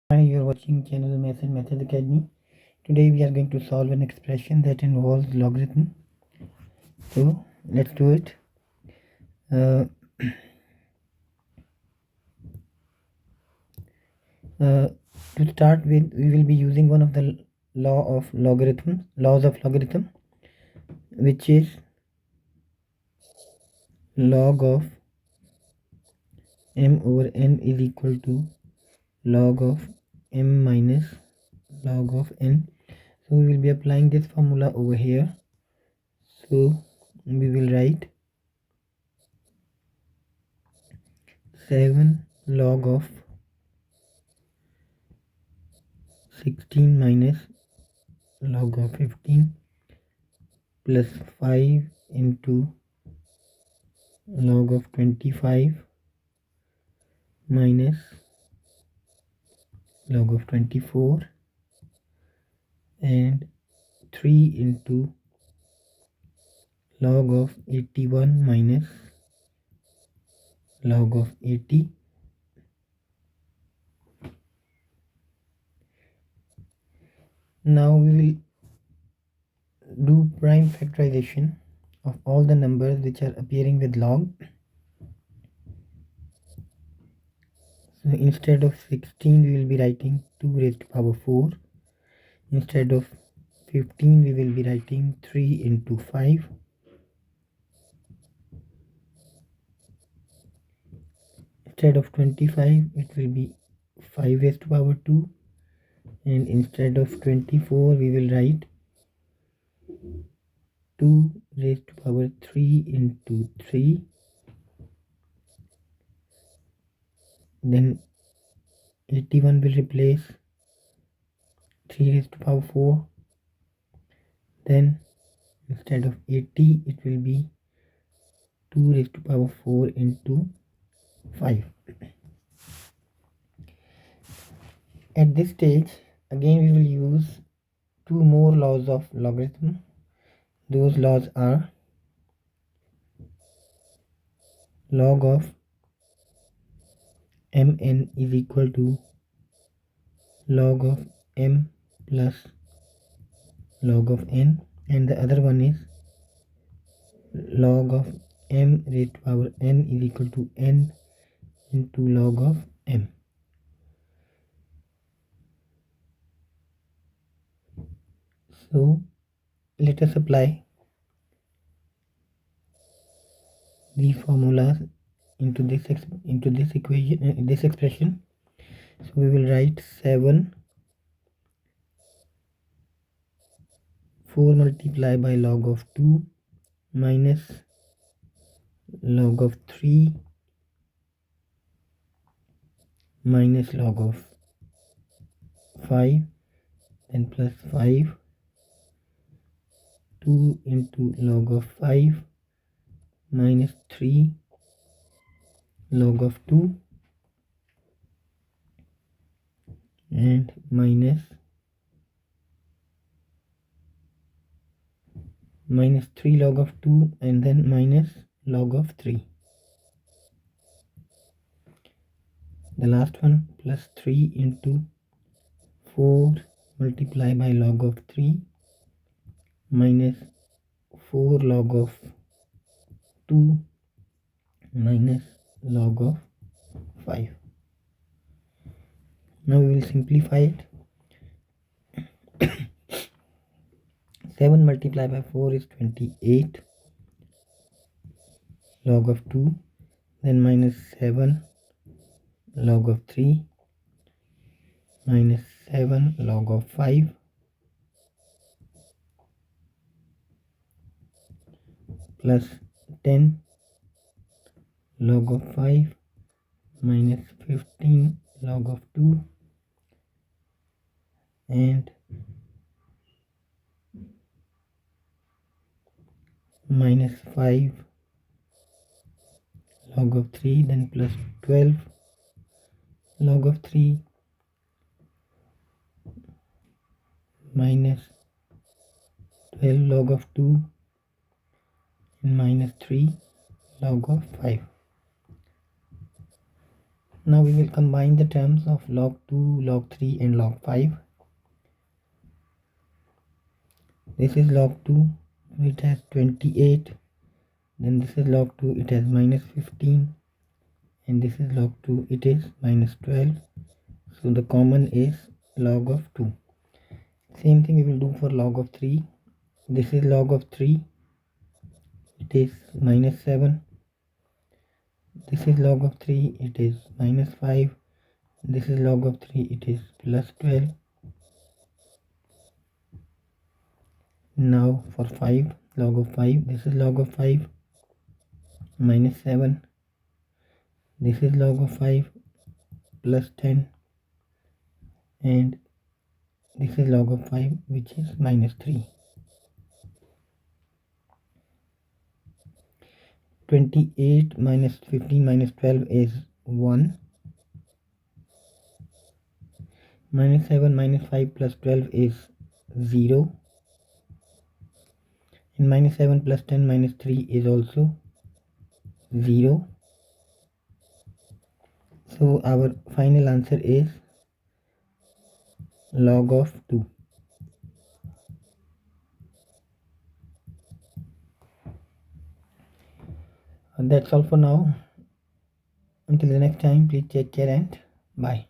Hi, you're watching channel Math and Method Academy. Today we are going to solve an expression that involves logarithm. So let's do it. To start with, we will be using one of the laws of logarithm, which is log of m over n is equal to log of m minus log of n. So we will be applying this formula over here. So we will write 7 log of 16 minus log of 15 plus 5 into log of 25 minus log of 24 and 3 into log of 81 minus log of 80. Now we will do prime factorization of all the numbers which are appearing with log. So instead of 16 we will be writing 2 raised to power 4. Instead of 15 we will be writing 3 into 5. Instead of 25 it will be 5 raised to power 2, and instead of 24 we will write 2 raised to power 3 into 3. Then 81 will replace 3 raised to power 4. Then instead of 80 it will be 2 raised to power 4 into 5. At this stage again we will use two more laws of logarithm. Those laws are log of mn is equal to log of m plus log of n, and the other one is log of m raised to power n is equal to n into log of m. So let us apply these formulas into this equation, this expression. So we will write 7 4 multiplied by log of 2 minus log of 3 minus log of 5, then plus 5, 2 into log of 5 minus 3 log of 2 and minus 3 log of 2 and then minus log of 3. The last one plus 3 into 4 multiplied by log of 3 minus 4 log of 2 minus log of 5. Now we will simplify it. 7 multiplied by 4 is 28 log of 2, then minus 7 log of 3 minus 7 log of 5 plus 10 log of 5 minus 15 log of 2 and minus 5 log of 3, then plus 12 log of 3 minus 12 log of 2 and minus 3 log of 5. Now we will combine the terms of log 2, log 3 and log 5. This is log 2, it has 28. Then this is log 2, it has minus 15. And this is log 2, it is minus 12. So the common is log of 2. Same thing we will do for log of 3. This is log of 3, it is minus 7. This is log of 3, it is minus 5. This is log of 3, it is plus 12. Now for 5, log of 5, this is log of 5, minus 7. This is log of 5, plus 10. And this is log of 5, which is minus 3. 28 minus 15 minus 12 is 1. Minus 7 minus 5 plus 12 is 0. And minus 7 plus 10 minus 3 is also 0. So our final answer is log of 2. And that's all for now. Until the next time, please take care and bye.